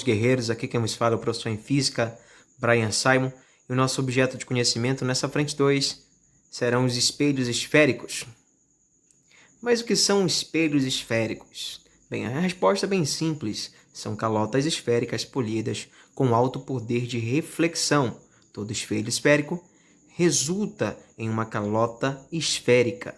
guerreiros, aqui quem nos fala é o professor em Física, Brian Simon, e o nosso objeto de conhecimento nessa frente 2 serão os espelhos esféricos. Mas o que são espelhos esféricos? Bem, a resposta é bem simples, são calotas esféricas polidas com alto poder de reflexão. Todo espelho esférico resulta em uma calota esférica.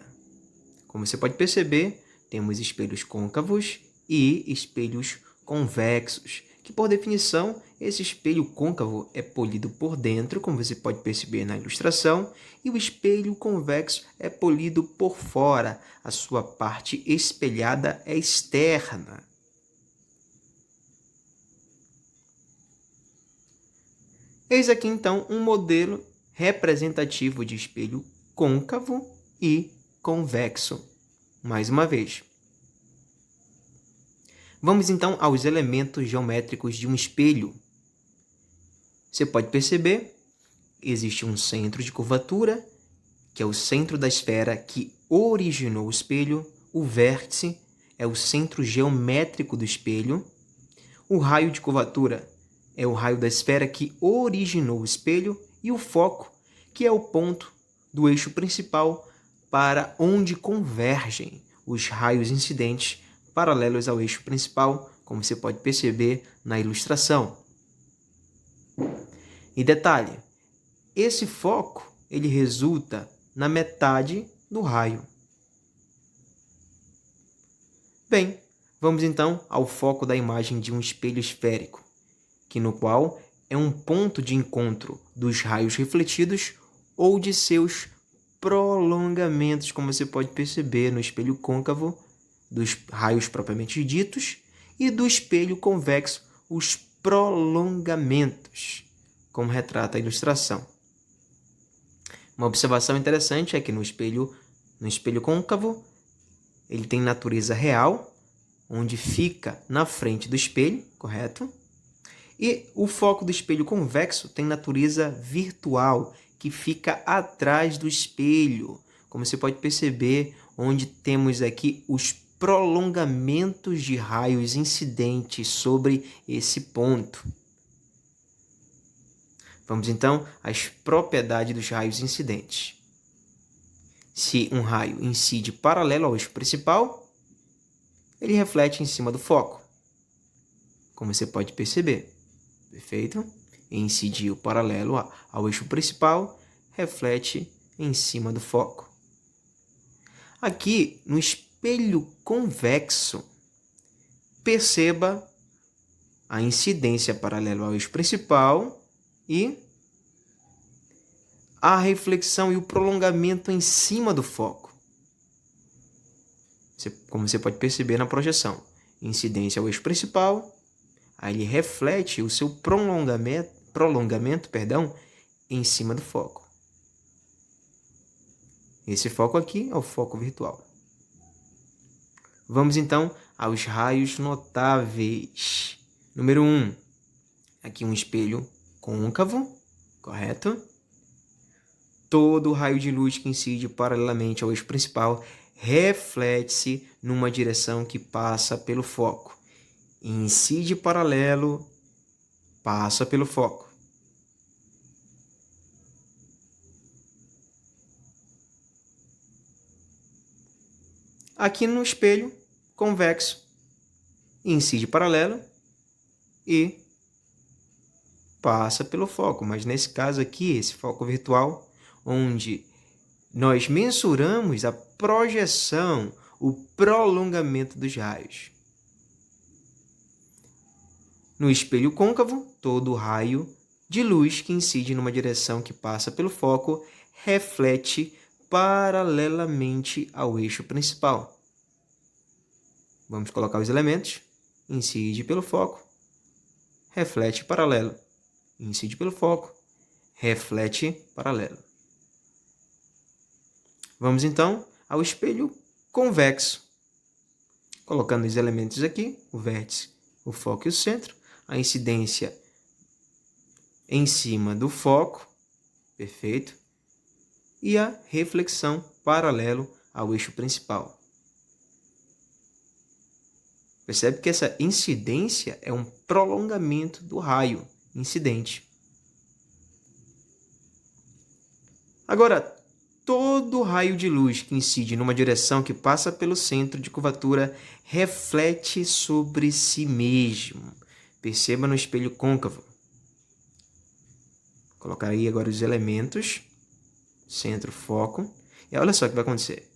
Como você pode perceber, temos espelhos côncavos e espelhos convexos, que por definição, esse espelho côncavo é polido por dentro, como você pode perceber na ilustração, e o espelho convexo é polido por fora, a sua parte espelhada é externa. Eis aqui então um modelo representativo de espelho côncavo e convexo. Mais uma vez. Vamos então aos elementos geométricos de um espelho. Você pode perceber, existe um centro de curvatura, que é o centro da esfera que originou o espelho. O vértice é o centro geométrico do espelho. O raio de curvatura é o raio da esfera que originou o espelho. E o foco, que é o ponto do eixo principal para onde convergem os raios incidentes paralelos ao eixo principal, como você pode perceber na ilustração. E detalhe, esse foco ele resulta na metade do raio. Bem, vamos então ao foco da imagem de um espelho esférico, que no qual é um ponto de encontro dos raios refletidos ou de seus prolongamentos, como você pode perceber no espelho côncavo, dos raios propriamente ditos, e do espelho convexo, os prolongamentos, como retrata a ilustração. Uma observação interessante é que no espelho côncavo, ele tem natureza real, onde fica na frente do espelho, correto? E o foco do espelho convexo tem natureza virtual, que fica atrás do espelho. Como você pode perceber, onde temos aqui os prolongamentos de raios incidentes sobre esse ponto. Vamos então às propriedades dos raios incidentes. Se um raio incide paralelo ao eixo principal, ele reflete em cima do foco. Como você pode perceber. Perfeito? Incidiu paralelo ao eixo principal, reflete em cima do foco. Aqui, no espelho convexo, perceba a incidência paralela ao eixo principal e a reflexão e o prolongamento em cima do foco. Como você pode perceber na projeção. Incidência ao eixo principal, aí ele reflete o seu prolongamento, em cima do foco. Esse foco aqui é o foco virtual. Vamos então aos raios notáveis. Número 1. Aqui um espelho côncavo, correto? Todo raio de luz que incide paralelamente ao eixo principal reflete-se numa direção que passa pelo foco. Incide paralelo, passa pelo foco. Aqui no espelho convexo, incide paralelo e passa pelo foco. Mas nesse caso aqui, esse foco virtual, onde nós mensuramos a projeção, o prolongamento dos raios. No espelho côncavo, todo raio de luz que incide numa direção que passa pelo foco reflete paralelamente ao eixo principal. Vamos colocar os elementos. Incide pelo foco, reflete paralelo. Incide pelo foco, reflete paralelo. Vamos então ao espelho convexo. Colocando os elementos aqui, o vértice, o foco e o centro. A incidência em cima do foco, perfeito, e a reflexão paralelo ao eixo principal. Percebe que essa incidência é um prolongamento do raio incidente. Agora, todo raio de luz que incide numa direção que passa pelo centro de curvatura reflete sobre si mesmo. Perceba no espelho côncavo. Vou colocar aí agora os elementos, centro, foco. E olha só o que vai acontecer.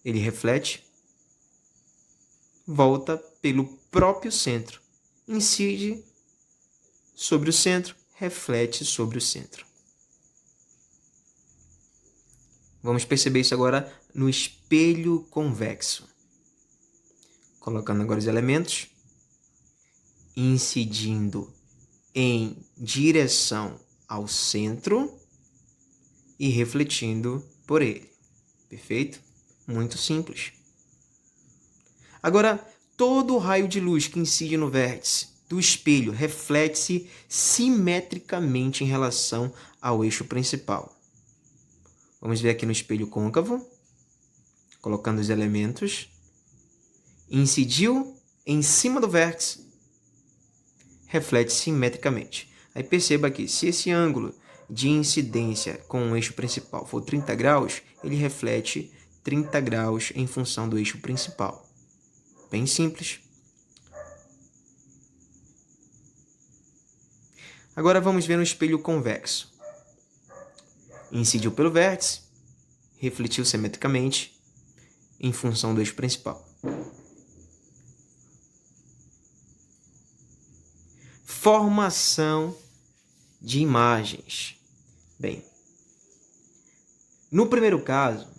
Ele reflete, volta pelo próprio centro, incide sobre o centro, reflete sobre o centro. Vamos perceber isso agora no espelho convexo. Colocando agora os elementos, incidindo em direção ao centro e refletindo por ele. Perfeito? Muito simples. Agora, todo raio de luz que incide no vértice do espelho reflete-se simetricamente em relação ao eixo principal. Vamos ver aqui no espelho côncavo, colocando os elementos. Incidiu em cima do vértice, reflete simetricamente. Aí perceba aqui, se esse ângulo de incidência com o eixo principal for 30 graus, ele reflete 30 graus em função do eixo principal. Bem simples. Agora vamos ver no espelho convexo. Incidiu pelo vértice, refletiu simetricamente em função do eixo principal. Formação de imagens. Bem, no primeiro caso,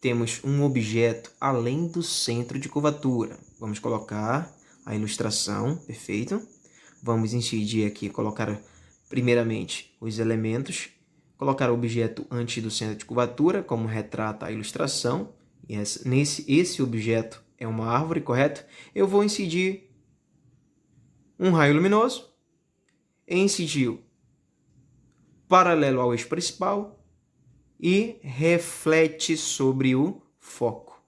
temos um objeto além do centro de curvatura. Vamos colocar a ilustração, perfeito? Vamos incidir aqui, colocar primeiramente os elementos, colocar o objeto antes do centro de curvatura, como retrata a ilustração. E esse objeto é uma árvore, correto? Eu vou incidir um raio luminoso, incidiu paralelo ao eixo principal e reflete sobre o foco.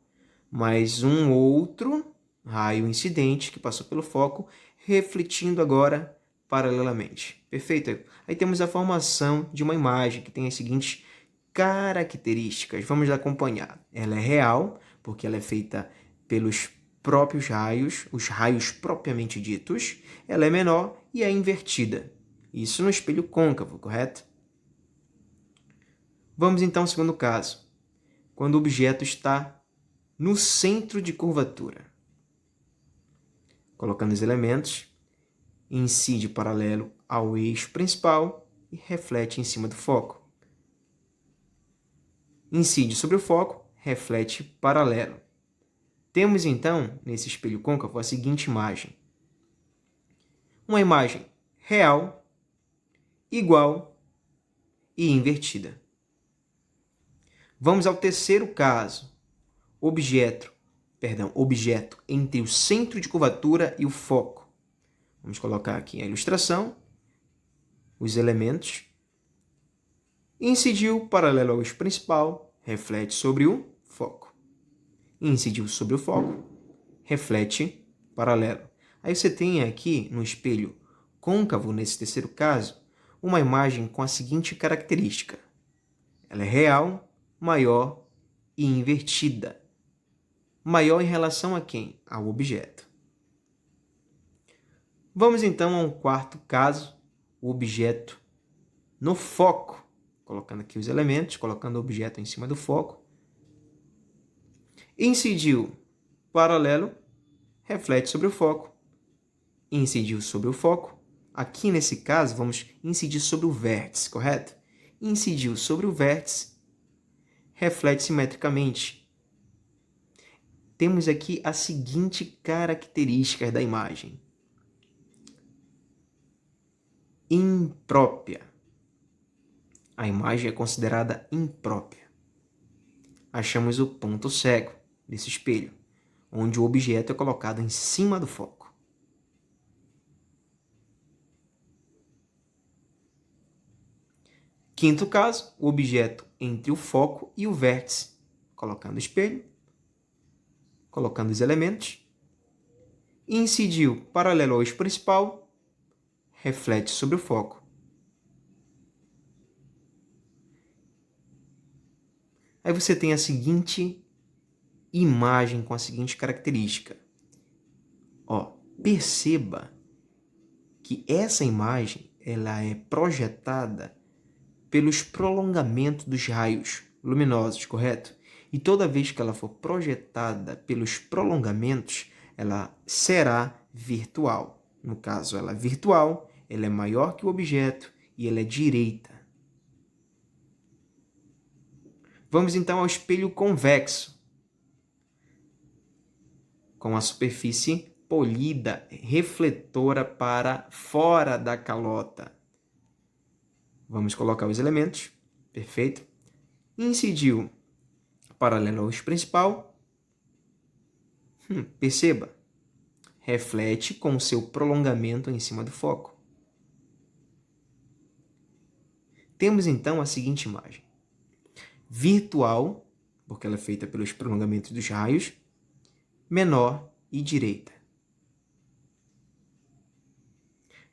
Mais um outro raio incidente que passou pelo foco, refletindo agora paralelamente. Perfeito? Aí temos a formação de uma imagem que tem as seguintes características. Vamos acompanhar. Ela é real, porque ela é feita pelos próprios raios, os raios propriamente ditos. Ela é menor e é invertida. Isso no espelho côncavo, correto? Vamos então ao segundo caso, quando o objeto está no centro de curvatura. Colocando os elementos, incide paralelo ao eixo principal e reflete em cima do foco. Incide sobre o foco, reflete paralelo. Temos então, nesse espelho côncavo, a seguinte imagem. Uma imagem real, igual e invertida. Vamos ao terceiro caso. Objeto entre o centro de curvatura e o foco. Vamos colocar aqui a ilustração, os elementos. Incidiu paralelo ao eixo principal, reflete sobre o foco. Incidiu sobre o foco, reflete paralelo. Aí você tem aqui no espelho côncavo, nesse terceiro caso, uma imagem com a seguinte característica. Ela é real, maior e invertida. Maior em relação a quem? Ao objeto. Vamos então a um quarto caso, o objeto no foco. Colocando aqui os elementos, colocando o objeto em cima do foco. Incidiu paralelo, reflete sobre o foco. Incidiu sobre o foco. Aqui nesse caso, vamos incidir sobre o vértice, correto? Incidiu sobre o vértice, reflete simetricamente. Temos aqui a seguinte característica da imagem. Imprópria. A imagem é considerada imprópria. Achamos o ponto cego desse espelho, onde o objeto é colocado em cima do foco. Quinto caso, o objeto entre o foco e o vértice. Colocando o espelho, colocando os elementos. Incidiu paralelo ao eixo principal, reflete sobre o foco. Aí você tem a seguinte imagem com a seguinte característica. Perceba que essa imagem ela é projetada pelos prolongamentos dos raios luminosos, correto? E toda vez que ela for projetada pelos prolongamentos, ela será virtual. No caso, ela é virtual, ela é maior que o objeto e ela é direita. Vamos então ao espelho convexo, com a superfície polida, refletora para fora da calota. Vamos colocar os elementos. Perfeito. Incidiu paralelo ao eixo principal. Perceba. Reflete com o seu prolongamento em cima do foco. Temos então a seguinte imagem. Virtual, porque ela é feita pelos prolongamentos dos raios, menor e direita.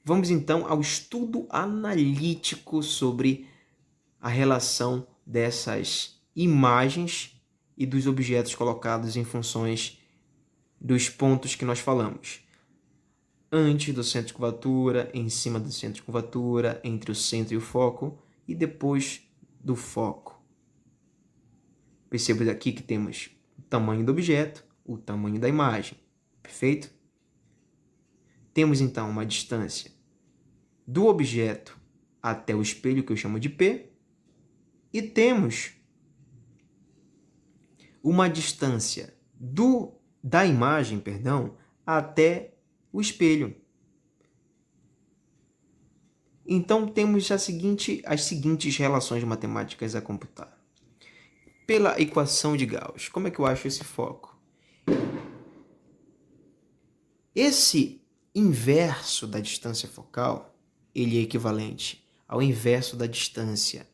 Vamos então ao estudo analítico sobre a relação dessas imagens e dos objetos colocados em funções dos pontos que nós falamos. Antes do centro de curvatura, em cima do centro de curvatura, entre o centro e o foco e depois do foco. Perceba aqui que temos o tamanho do objeto, o tamanho da imagem. Perfeito? Temos então uma distância do objeto até o espelho, que eu chamo de P, e temos uma distância da imagem, até o espelho. Então, temos as seguintes relações matemáticas a computar. Pela equação de Gauss, como é que eu acho esse foco? Esse inverso da distância focal, ele é equivalente ao inverso da distância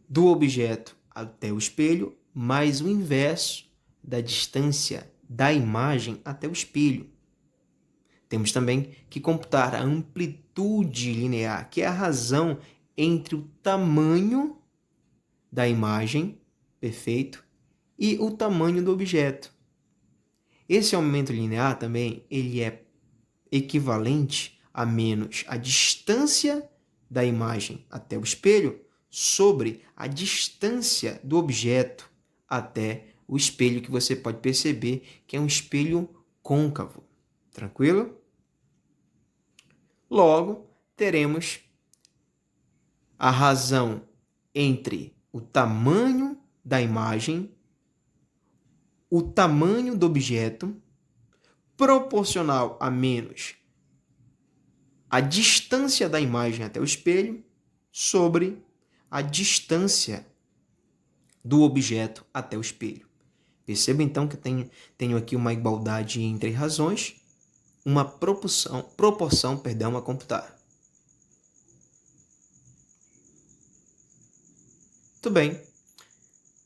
do objeto até o espelho, mais o inverso da distância da imagem até o espelho. Temos também que computar a amplitude linear, que é a razão entre o tamanho da imagem, perfeito, e o tamanho do objeto. Esse aumento linear também ele é equivalente a menos a distância da imagem até o espelho sobre a distância do objeto até o espelho, que você pode perceber que é um espelho côncavo. Tranquilo? Logo, teremos a razão entre o tamanho da imagem, o tamanho do objeto, proporcional a menos a distância da imagem até o espelho, sobre a distância do objeto até o espelho. Perceba então que tenho aqui uma igualdade entre razões, uma proporção a computar. Muito bem.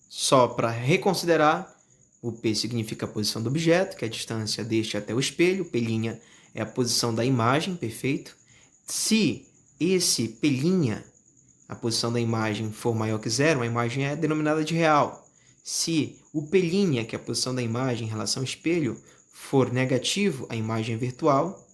Só para reconsiderar, o P significa a posição do objeto, que é a distância deste até o espelho. P' é a posição da imagem, perfeito? Se esse P', a posição da imagem, for maior que zero, a imagem é denominada de real. Se o P', que é a posição da imagem em relação ao espelho, for negativo, a imagem é virtual.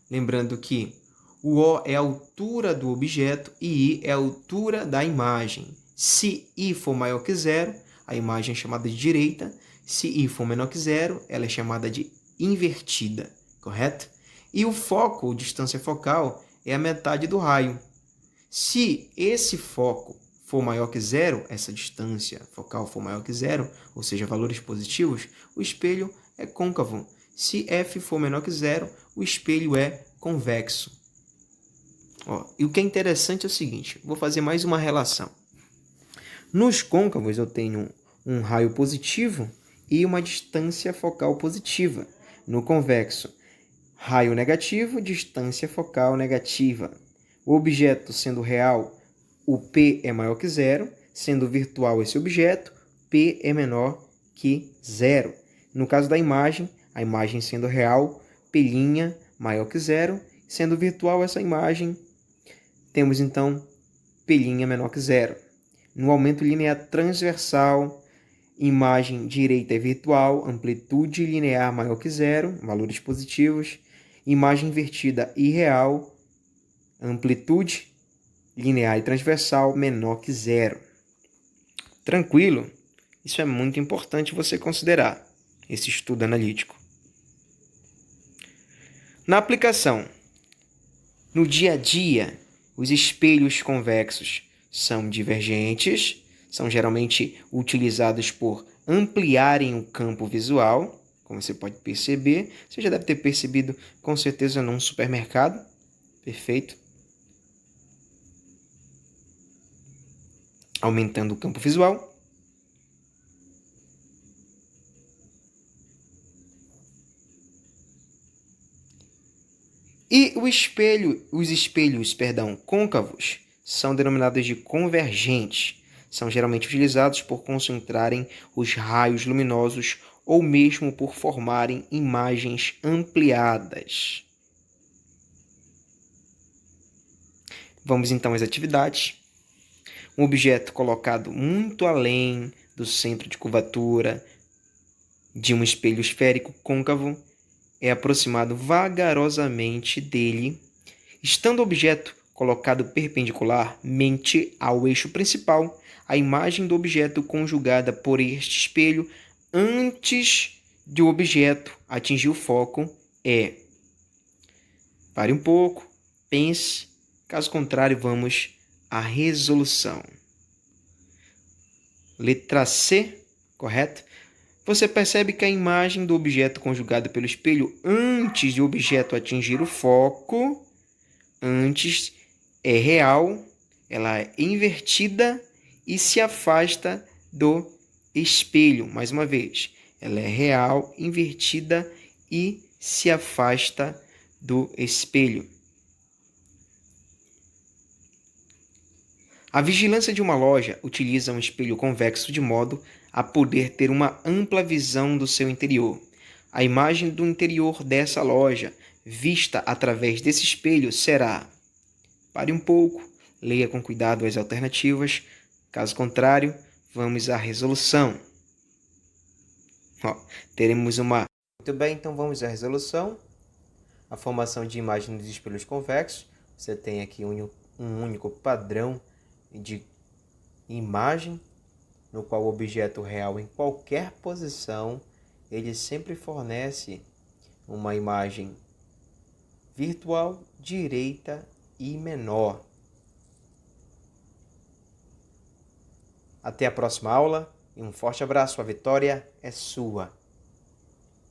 Lembrando que o O é a altura do objeto e I é a altura da imagem. Se I for maior que zero, a imagem é chamada de direita. Se I for menor que zero, ela é chamada de invertida, correto? E o foco, ou distância focal, é a metade do raio. Se esse foco for maior que zero, essa distância focal for maior que zero, ou seja, valores positivos, o espelho é côncavo. Se F for menor que zero, o espelho é convexo. E o que é interessante é o seguinte, vou fazer mais uma relação. Nos côncavos eu tenho um raio positivo e uma distância focal positiva. No convexo, raio negativo, distância focal negativa. O objeto sendo real, o P é maior que zero, sendo virtual esse objeto, P é menor que 0. No caso da imagem, a imagem sendo real, P' maior que 0. Sendo virtual essa imagem, temos então P' menor que 0. No aumento linear transversal, imagem direita é virtual, amplitude linear maior que 0, valores positivos. Imagem invertida irreal, amplitude linear e transversal menor que 0. Tranquilo? Isso é muito importante você considerar, esse estudo analítico. Na aplicação, no dia a dia, os espelhos convexos são divergentes, são geralmente utilizados por ampliarem o campo visual, como você pode perceber. Você já deve ter percebido, com certeza, num supermercado. Perfeito. Aumentando o campo visual. E os espelhos côncavos são denominados de convergentes. São geralmente utilizados por concentrarem os raios luminosos ou mesmo por formarem imagens ampliadas. Vamos então às atividades. Um objeto colocado muito além do centro de curvatura de um espelho esférico côncavo é aproximado vagarosamente dele, estando o objeto colocado perpendicularmente ao eixo principal, a imagem do objeto conjugada por este espelho antes de o objeto atingir o foco é. Pare um pouco, pense, caso contrário, vamos à resolução. Letra C, correto? Você percebe que a imagem do objeto conjugada pelo espelho antes de o objeto atingir o foco, antes é real, ela é invertida e se afasta do espelho. Mais uma vez, ela é real, invertida e se afasta do espelho. A vigilância de uma loja utiliza um espelho convexo de modo a poder ter uma ampla visão do seu interior. A imagem do interior dessa loja, vista através desse espelho, será... Pare um pouco, leia com cuidado as alternativas. Caso contrário, vamos à resolução. Teremos uma... Muito bem, então vamos à resolução. A formação de imagem dos espelhos convexos. Você tem aqui um único padrão de imagem, no qual o objeto real, em qualquer posição, ele sempre fornece uma imagem virtual, direita e menor. Até a próxima aula e um forte abraço. A vitória é sua!